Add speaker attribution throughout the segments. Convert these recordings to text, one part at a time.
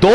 Speaker 1: 2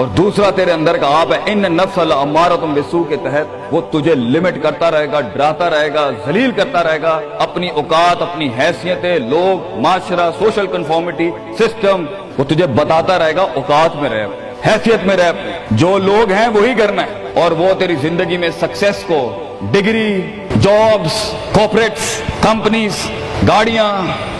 Speaker 1: اور دوسرا تیرے اندر کا آپ ہے ان نفس الامارۃ بالسوء کے تحت وہ تجھے لمٹ کرتا رہے گا، ڈراتا رہے گا، ذلیل کرتا رہے گا، اپنی اوقات، اپنی حیثیتیں، لوگ، معاشرہ، سوشل کنفارمیٹی، سسٹم، وہ تجھے بتاتا رہے گا اوقات میں رہ، حیثیت میں رہ، جو لوگ ہیں وہی کرنا ہے، اور وہ تیری زندگی میں سکسیس کو، ڈگری، جابز، کارپوریٹس، کمپنیز، گاڑیاں،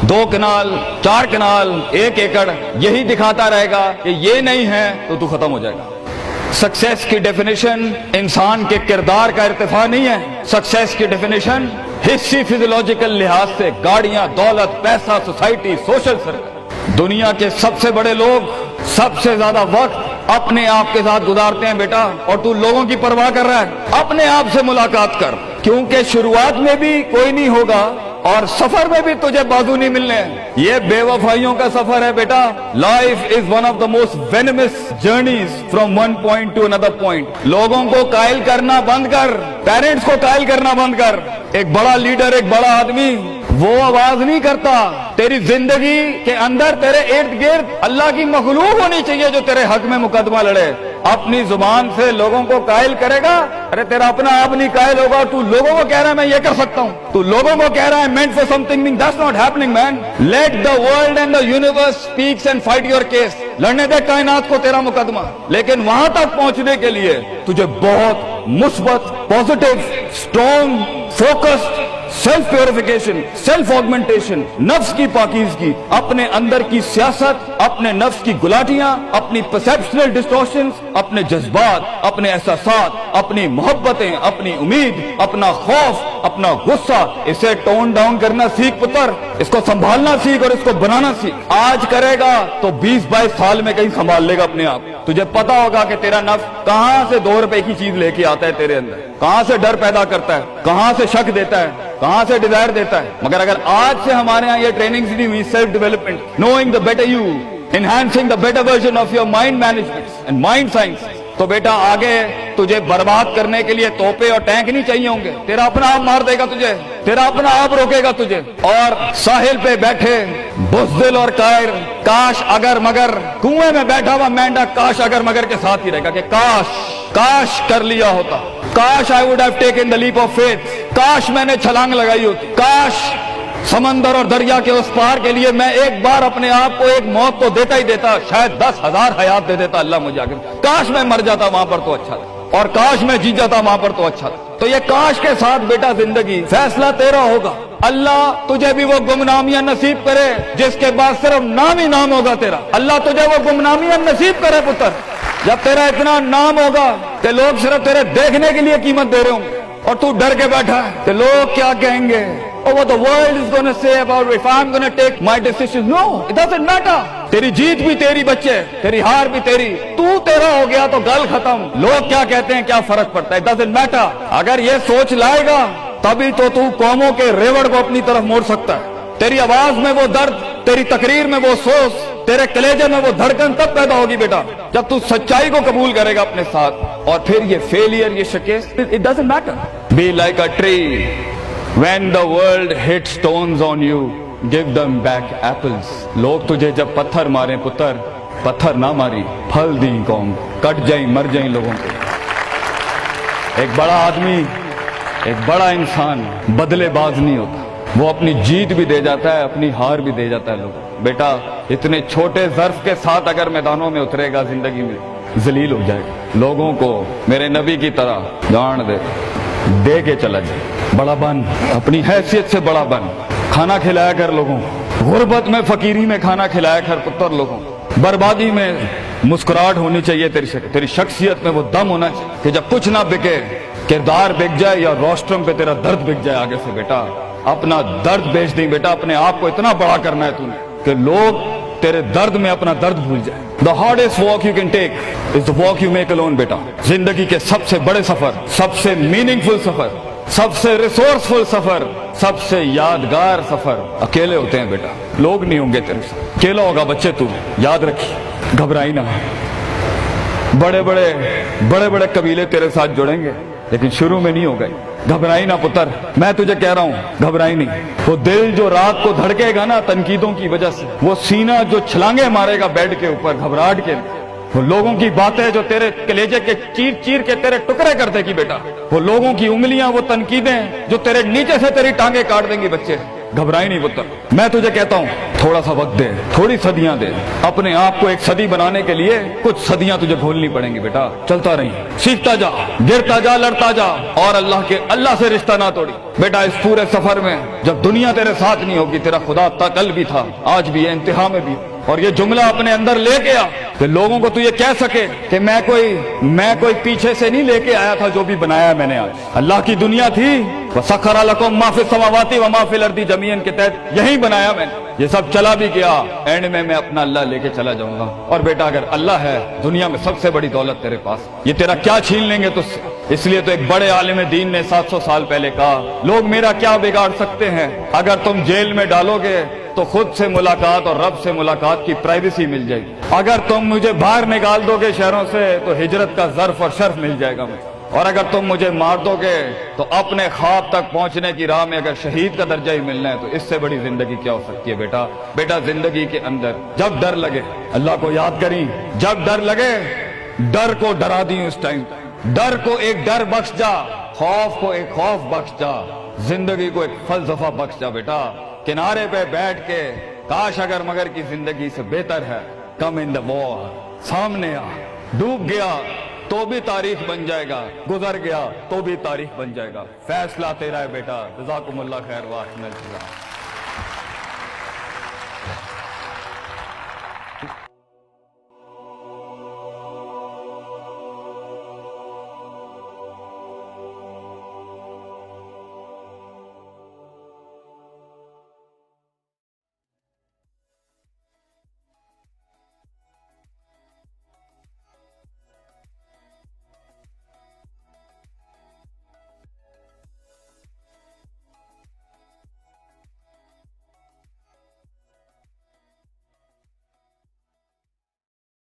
Speaker 1: 2 کنال، 4 کنال، 1 ایکڑ، یہی دکھاتا رہے گا کہ یہ نہیں ہے تو ختم ہو جائے گا۔ سکسیس کی ڈیفینیشن انسان کے کردار کا ارتفاع نہیں ہے، سکسیس کی ڈیفینیشن حصی فزیولوجیکل لحاظ سے گاڑیاں، دولت، پیسہ، سوسائٹی، سوشل سرکل۔ دنیا کے سب سے بڑے لوگ سب سے زیادہ وقت اپنے آپ کے ساتھ گزارتے ہیں بیٹا، اور تو لوگوں کی پرواہ کر رہا ہے؟ اپنے آپ سے ملاقات کر، کیونکہ شروعات میں بھی کوئی نہیں ہوگا اور سفر میں بھی تجھے بازو نہیں ملنے ہیں۔ یہ بے وفائیوں کا سفر ہے بیٹا۔ Life is one of the most venomous journeys from one point to another point. لوگوں کو قائل کرنا بند کر، پیرنٹس کو قائل کرنا بند کر۔ ایک بڑا لیڈر، ایک بڑا آدمی وہ آواز نہیں کرتا، تیری زندگی کے اندر تیرے ارد گرد اللہ کی مخلوق ہونی چاہیے جو تیرے حق میں مقدمہ لڑے۔ اپنی زبان سے لوگوں کو قائل کرے گا، ارے تیرا اپنا آپ نہیں قائل ہوگا۔ تو لوگوں کو کہہ رہا ہے میں یہ کر سکتا ہوں، تو لوگوں کو کہہ رہا ہے meant for something that's not happening man. Let the world and the universe speaks and fight your case. لڑنے دے کائنات کو تیرا مقدمہ، لیکن وہاں تک پہنچنے کے لیے تجھے بہت مثبت، positive, strong, focused, self purification, self augmentation, نفس کی پاکیزگی، اپنے اندر کی سیاست، اپنے نفس کی گلاٹیاں، اپنی پرسیپشنل ڈسٹورشنز، اپنے جذبات، اپنے احساسات، اپنی محبتیں، اپنی امید، اپنا خوف، اپنا غصہ، اسے ٹون ڈاؤن کرنا سیکھ پتر، اس کو سنبھالنا سیکھ اور اس کو بنانا سیکھ۔ آج کرے گا تو 20-22 سال میں کہیں سنبھال لے گا اپنے آپ۔ تجھے پتا ہوگا کہ تیرا نفس کہاں سے 2 روپے کی چیز لے کے آتا ہے تیرے اندر، کہاں سے ڈر پیدا کرتا ہے، کہاں سے شک دیتا ہے، کہاں سے ڈیزائر دیتا ہے۔ مگر اگر آج سے ہمارے ہاں یہ ٹریننگز دی ہوئی، self development, knowing the better you, enhancing the better version of your mind management and mind science, تو بیٹا آگے تجھے برباد کرنے کے لیے توپے اور ٹینک نہیں چاہیے ہوں گے۔ تیرا اپنا آپ مار دے گا تجھے، تیرا اپنا آپ روکے گا تجھے۔ اور ساحل پہ بیٹھے بزدل اور قائر، کاش اگر مگر، کنویں میں بیٹھا ہوا مینڈا کاش اگر مگر کے ساتھ ہی رہے گا کہ کاش کر لیا ہوتا، کاش I would have taken the leap of faith، کاش میں نے چھلانگ لگائی ہوتی، کاش سمندر اور دریا کے اس پار کے لیے میں ایک بار اپنے آپ کو ایک موت تو دیتا ہی دیتا، شاید 10,000 حیات دے دیتا اللہ مجھے آگے، کاش میں مر جاتا وہاں پر تو اچھا تھا، اور کاش میں جی جاتا وہاں پر تو اچھا تھا۔ تو یہ کاش کے ساتھ بیٹا زندگی، فیصلہ تیرا ہوگا۔ اللہ تجھے بھی وہ گمنامیاں نصیب کرے جس کے بعد صرف نام ہی نام ہوگا تیرا۔ اللہ تجھے وہ گمنامیاں نصیب کرے پتر، جب تیرا اتنا نام ہوگا کہ لوگ صرف تیرے دیکھنے کے لیے قیمت دے رہے ہوں گے، اور تو ڈر کے بیٹھا ہے کہ لوگ کیا کہیں گے، or what the world is going to say about if I'm going to take my decisions. No, it doesn't matter. تیری جیت بھی تیری بچے، تیری ہار بھی تیری، تو تیرا ہو گیا تو گل ختم۔ لوگ کیا کہتے ہیں کیا فرق پڑتا ہے، it doesn't matter۔ اگر یہ سوچ لائے گا تبھی تو قوموں کے ریوڑ کو اپنی طرف موڑ سکتا ہے۔ تیری آواز میں وہ درد، تیری تقریر میں وہ سوز، تیرے کلیجے میں وہ دھڑکن تب پیدا ہوگی بیٹا جب تو سچائی کو قبول کرے گا اپنے ساتھ۔ اور پھر یہ فیلئر، یہ شکست، it doesn't matter. Be like a tree. When the world hits stones on you, give them back apples. لوگ تجھے جب پتھر ماریں پتر، پتھر نہ ماری، پھل دیں قوم، کٹ جائیں مر جائیں لوگوں کو۔ ایک بڑا آدمی، ایک بڑا انسان بدلے باز نہیں ہوتا، وہ اپنی جیت بھی دے جاتا ہے، اپنی ہار بھی دے جاتا ہے لوگ۔ بیٹا اتنے چھوٹے ظرف کے ساتھ اگر میدانوں میں اترے گا زندگی میں، ذلیل ہو جائے گا، لوگوں کو میرے نبی کی طرح جان دے کے چلا جائے۔ بڑا بن، اپنی حیثیت سے بڑا بن، کھانا کھلایا کر لوگوں، غربت میں فقیری میں کھانا کھلایا کر پتر لوگوں، بربادی میں مسکراہٹ ہونی چاہیے تیری شخصیت میں وہ دم ہونا چاہیے کہ جب کچھ نہ بکے، کردار بک جائے یا روسٹرم پہ تیرا درد بک جائے آگے سے۔ بیٹا اپنا درد بیچ دیں بیٹا، اپنے آپ کو اتنا بڑا کرنا ہے تم کہ لوگ تیرے درد میں اپنا درد بھول جائے۔ The hardest walk you can take is the walk you make alone بیٹا۔ زندگی کے سب سے بڑے سفر، سب سے میننگ فل سفر، سب سے ریسورسفل سفر، سب سے یادگار سفر اکیلے ہوتے ہیں بیٹا، لوگ نہیں ہوں گے تیرے ساتھ، اکیلا ہوگا بچے تو، یاد رکھی، گھبرائی نہ۔ بڑے بڑے قبیلے تیرے ساتھ جڑیں گے لیکن شروع میں نہیں ہو گئے، گھبرائی نہ پتر، میں تجھے کہہ رہا ہوں گھبرائی نہیں۔ وہ دل جو رات کو دھڑکے گا نا تنقیدوں کی وجہ سے، وہ سینہ جو چھلانگے مارے گا بیڈ کے اوپر گھبراہٹ کے، وہ لوگوں کی باتیں جو تیرے کلیجے کے چیر چیر کے تیرے ٹکڑے کر دے گی بیٹا، وہ لوگوں کی انگلیاں، وہ تنقیدیں جو تیرے نیچے سے تیری ٹانگیں کاٹ دیں گی بچے، گھبرائی نہیں پتر۔ میں تجھے کہتا ہوں تھوڑا سا وقت دے، تھوڑی صدیاں دے، اپنے آپ کو ایک صدی بنانے کے لیے کچھ صدیاں تجھے گھولنی پڑیں گی بیٹا، چلتا رہی، سیکھتا جا، گرتا جا، لڑتا جا، اور اللہ سے رشتہ نہ توڑی بیٹا۔ اس پورے سفر میں جب دنیا تیرے ساتھ نہیں ہوگی، تیرا خدا کل بھی تھا، آج بھی ہے، انتہا میں بھی، اور یہ جملہ اپنے اندر لے کے آ کہ لوگوں کو تو یہ کہہ سکے کہ میں کوئی پیچھے سے نہیں لے کے آیا تھا، جو بھی بنایا میں نے آج اللہ کی دنیا تھی، وَسَخَّرَ لَكُم مَّا فِي السَّمَاوَاتِ وَمَا فِي الْأَرْضِ جَمِيعًا کے تحت یہی بنایا میں نے، یہ سب چلا بھی گیا، اینڈ میں اپنا اللہ لے کے چلا جاؤں گا۔ اور بیٹا اگر اللہ ہے، دنیا میں سب سے بڑی دولت تیرے پاس، یہ تیرا کیا چھین لیں گے تجھ سے؟ اس لیے تو ایک بڑے عالم دین نے 700 سال پہلے کہا، لوگ میرا کیا بگاڑ سکتے ہیں؟ اگر تم جیل میں ڈالو گے تو خود سے ملاقات اور رب سے ملاقات کی پرائیویسی مل جائے گی، اگر تم مجھے باہر نکال دو گے شہروں سے تو ہجرت کا ظرف اور شرف مل جائے گا مجھے، اور اگر تم مجھے مار دو گے تو اپنے خواب تک پہنچنے کی راہ میں اگر شہید کا درجہ ہی ملنا ہے تو اس سے بڑی زندگی کیا ہو سکتی ہے بیٹا زندگی کے اندر جب ڈر لگے اللہ کو یاد کریں، جب ڈر لگے ڈر کو ڈرا دیں، اس ٹائم ڈر کو ایک ڈر بخش جا، خوف کو ایک خوف بخش جا، زندگی کو ایک فلسفہ بخش جا بیٹا۔ کنارے پہ بیٹھ کے کاش اگر مگر کی زندگی سے بہتر ہے، کم ان دا وار، سامنے آ، ڈوب گیا تو بھی تاریخ بن جائے گا، گزر گیا تو بھی تاریخ بن جائے گا، فیصلہ تیرا ہے بیٹا۔ جزاکم اللہ خیر واحسن الجزاء۔